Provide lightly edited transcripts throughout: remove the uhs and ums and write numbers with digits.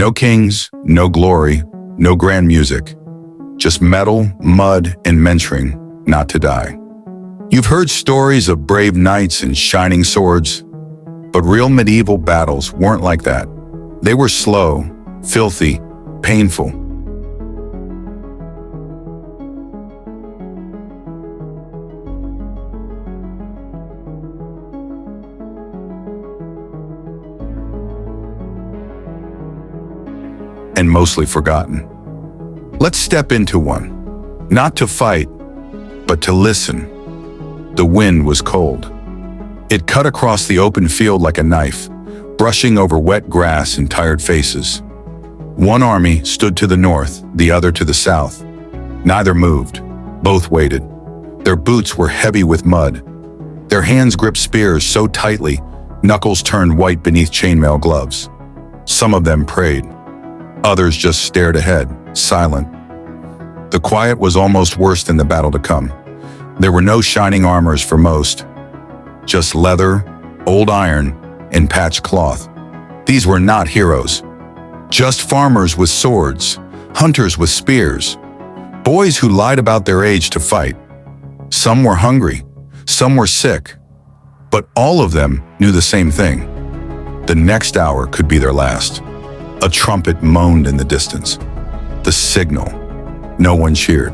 No kings, no glory, no grand music. Just metal, mud, and mentoring not to die. You've heard stories of brave knights and shining swords, but real medieval battles weren't like that. They were slow, filthy, painful. And mostly forgotten. Let's step into one. Not to fight, but to listen. The wind was cold. It cut across the open field like a knife, brushing over wet grass and tired faces. One army stood to the north, the other to the south. Neither moved. Both waited. Their boots were heavy with mud. Their hands gripped spears so tightly, knuckles turned white beneath chainmail gloves. Some of them prayed. Others just stared ahead, silent. The quiet was almost worse than the battle to come. There were no shining armors for most. Just leather, old iron, and patched cloth. These were not heroes. Just farmers with swords, hunters with spears, boys who lied about their age to fight. Some were hungry, some were sick, but all of them knew the same thing. The next hour could be their last. A trumpet moaned in the distance. The signal. No one cheered.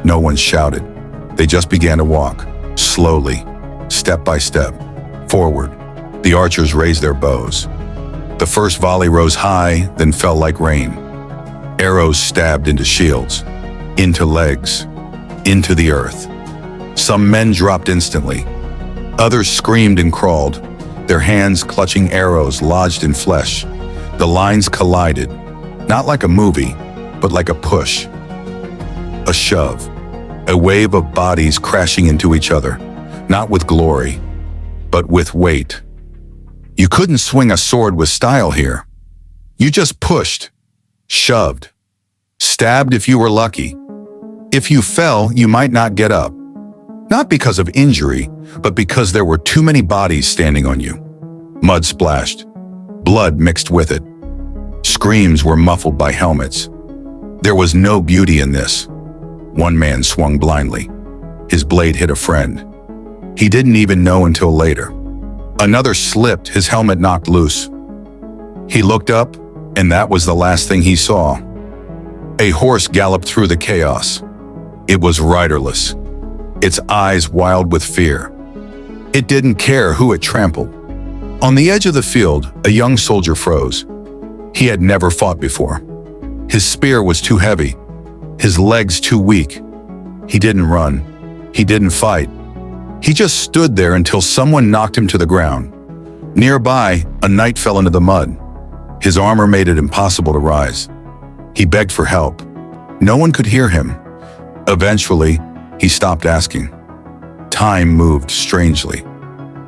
No one shouted. They just began to walk, slowly, step by step, forward. The archers raised their bows. The first volley rose high, then fell like rain. Arrows stabbed into shields, into legs, into the earth. Some men dropped instantly. Others screamed and crawled, their hands clutching arrows lodged in flesh. The lines collided, not like a movie, but like a push. A shove. A wave of bodies crashing into each other, not with glory, but with weight. You couldn't swing a sword with style here. You just pushed, shoved, stabbed if you were lucky. If you fell, you might not get up. Not because of injury, but because there were too many bodies standing on you. Mud splashed, blood mixed with it. Screams were muffled by helmets. There was no beauty in this. One man swung blindly. His blade hit a friend. He didn't even know until later. Another slipped, his helmet knocked loose. He looked up, and that was the last thing he saw. A horse galloped through the chaos. It was riderless, its eyes wild with fear. It didn't care who it trampled. On the edge of the field, a young soldier froze. He had never fought before. His spear was too heavy, his legs too weak. He didn't run. He didn't fight. He just stood there until someone knocked him to the ground. Nearby, a knight fell into the mud. His armor made it impossible to rise. He begged for help. No one could hear him. Eventually, he stopped asking. Time moved strangely.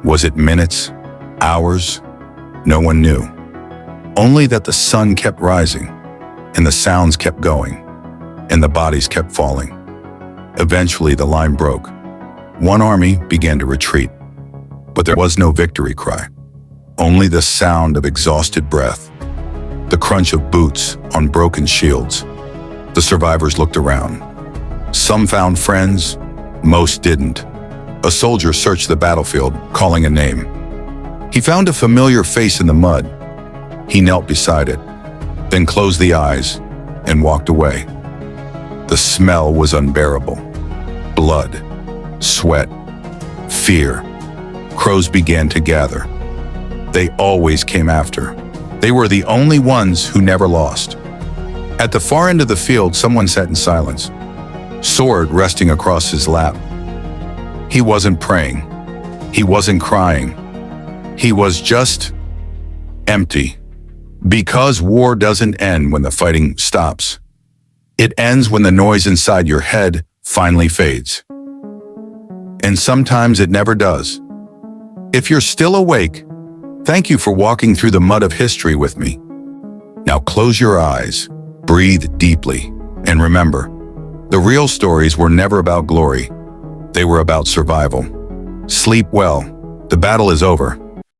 Was it minutes? Hours? No one knew. Only that the sun kept rising, and the sounds kept going, and the bodies kept falling. Eventually, the line broke. One army began to retreat, but there was no victory cry. Only the sound of exhausted breath, the crunch of boots on broken shields. The survivors looked around. Some found friends, most didn't. A soldier searched the battlefield, calling a name. He found a familiar face in the mud. He knelt beside it, then closed the eyes and walked away. The smell was unbearable. Blood, sweat, fear. Crows began to gather. They always came after. They were the only ones who never lost. At the far end of the field, someone sat in silence, sword resting across his lap. He wasn't praying. He wasn't crying. He was just empty. Because war doesn't end when the fighting stops. It ends when the noise inside your head finally fades. And sometimes it never does. If you're still awake, thank you for walking through the mud of history with me. Now close your eyes, breathe deeply, and remember, the real stories were never about glory. They were about survival. Sleep well. The battle is over.